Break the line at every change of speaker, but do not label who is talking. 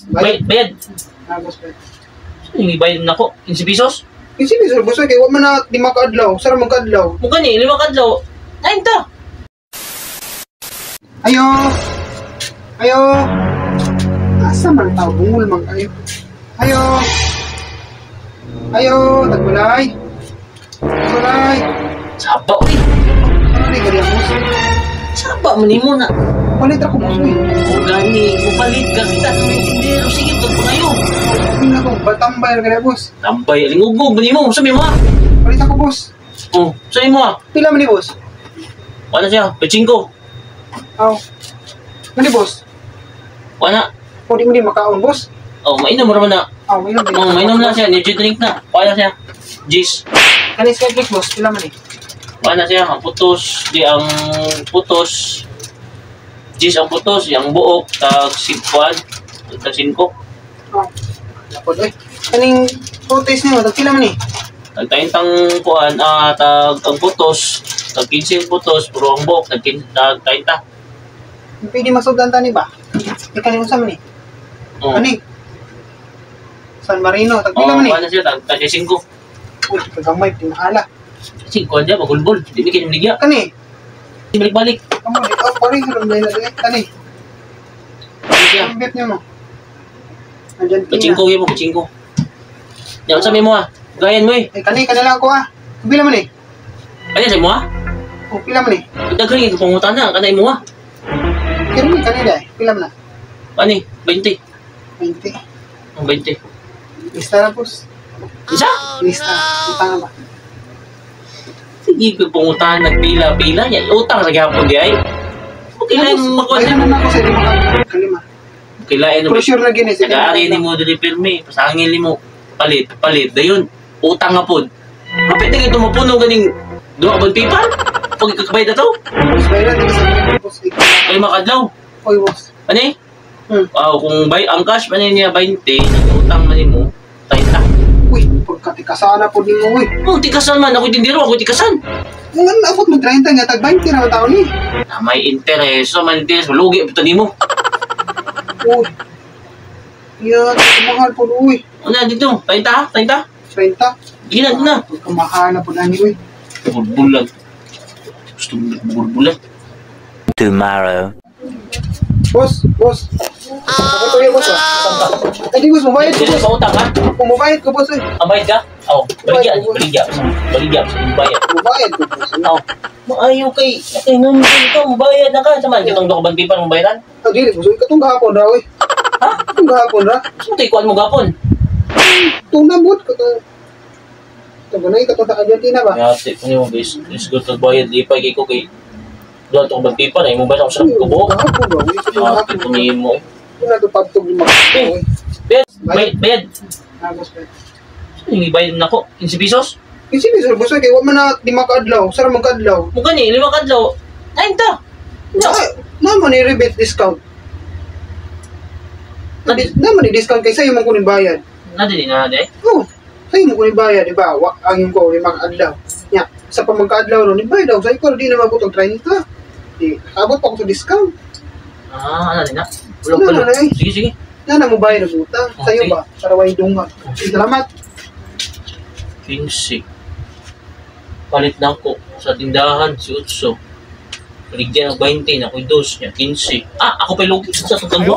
Bayad.
Boss, bayad.
Hindi bayad na ako. 15 pesos?
Kasi sir, boss, kaya wala man na 5 kaadlaw. Sara magkaadlaw.
Mukha ni, 5 kadlaw. Kain ta.
Ayo! Ayo! Asa man tao? Bungol man kayo. Ayo! Ayo! Tagbulay! Tagbulay!
Saba, uy.
Ano na yung boss?
Saba, manimo na.
Palit ako, boss.
O gani, upalit ka kita ng tindero. Sige, ito pa kayo.
Hindi na ako. Batambay na kaya, boss.
Tambay, alingugog, manimo. Sabi mo ha.
Palit ako, boss.
Oh, sabi mo ha.
Pila man ni, boss?
Wala siya, pechinko.
Aw. Mani, boss?
Wala.
O, di mo di makaon, boss?
Oh, mainom mo naman na.
Aw, mainom.
Oh, mainom na siya, energy drink na. Wala siya. Jis.
Kanis ka, boss. Pila man ni?
Wala siya, ang putos. Di ang putos. Jis ang putos, yung buok. Tag sikwan. Tag 5.
Aw. Napod, eh. Kaning protest niyo, pila man ni?
Tag-tayntang kuan, tag ang putos. Tag 15 putos, puro ang buok. Tag 30.
Pwede masugdan tani ba? Ikaw sa man ni?
Oh.
Ani? San Marino,
Oh,
tagpila man ni?
wala siya, tag 5.
Uy, kagamay, tinala.
5 dyan, magulbol. Di mi kanyang ligya.
Kani?
Balik-balik.
Kamu di oh, pari sa rumay na dili. Kani?
Ano siya?
Ang bet niyo mo. Andiyan
Pachinko yun mo, pachinko. Yan, sabi mo ha. Gayan mo eh.
Eh, kani lang ako ah. Pila man ni?
Ano sabi mo ha?
Oh, pila man ni?
Daghan yung pangutan na, kanay mo ha.
Kira ni kani dai. Pila man na?
Ano eh? 20.
20.
Ang 20.
Lista na boss.
Isa?
Lista. Utang ba?
Sige, kung pangutan, nagpila-pila yan. Utang sa gapon di ay. Okay lang yung makuha
Ayun
niya.
naman ako sa kalima.
Okay lang yun.
For sure na gini.
Nag-aari ni mo dili pirmi. Pasangin ni mo. Palit. Dayon. Utang nga po. Kapit na ito mapuno ganing doon ka bang pipan? Pag ikakabay na to?
Boss, bayaran din sa boss.
Ay makadlaw.
Oy, boss.
Ano eh?
Hmm.
Kung ang cash man niya 20, utang man mo, 30.
Uy, pagkatikasana po din mo, uy.
Oh, tikasan man. Ako'y tindiro. Ako'y tikasan.
Nga naabot mo 30 nga, tag 20 na tao ni.
Na may interes. So, may interes. Malugi. Ito ni mo.
Uy. Yan, kamahal po, uy.
Ano dito? 30 ha? 30?
30.
Gina na.
Kamahal na po na ni, uy.
Bulbulan. Gusto mo bulbulan.
Tomorrow.
Boss. Ako to yung boss, ah. Ay, di boss, mabayad ko,
Dito
boss.
sa utang ha?
Kung mabayad ko, boss, eh.
Ang bayad ka? Oo. Baligyan. Sa bayad.
Mabayad ko, boss.
Oo. Maayo kay. Okay, nung ikaw, mabayad na ka. Saman, kitang doon ka bang pipan, mabayaran?
Ah, dili, boss. Katong gahapon ra, uy.
Ha?
Katong gahapon ra.
Saan tayo kuhan mo gapon?
Itong nabot, katong... Ito ba na, katong sa Argentina ba?
Yate, kung yung guys, good to bayad, lipay kay ko kay doon ito bang pipan, ay mo ba ako sa kubo?
Gahapon ba, uy. Katong
Yate,
gahapon.
tumingin mo eh.
Kung natupagtog yung mga uy.
Bayad.
Ah, boss, bayad.
Hindi bayad na ako. 15 pesos?
Kasi, sir, boss, kaya wala man na 5 kaadlaw. Sara magkaadlaw.
Mukha ni, 5 kadlaw. Kain ta.
Naman ni rebate discount. Naman ni discount kay sa'yo man kunin bayad.
Nadali na, de.
Oh, sa'yo mo kunin bayad, di ba? Ang ko, 5 kaadlaw. Nya, sa pamagkaadlaw ron, ni bayad daw. Sa'yo ko, di na mabutong 30. Di, abot pa ko sa discount.
Nadali na.
Ano na eh?
Sige.
Yan na mo bayad ng utang. Sa'yo
Okay.
ba? Para way dunga. Salamat.
15. Palit na ako sa tindahan, si Utso. Paligyan ng 20, na ako'y 2 niya, 15. Ako pa yung lugit sa tutang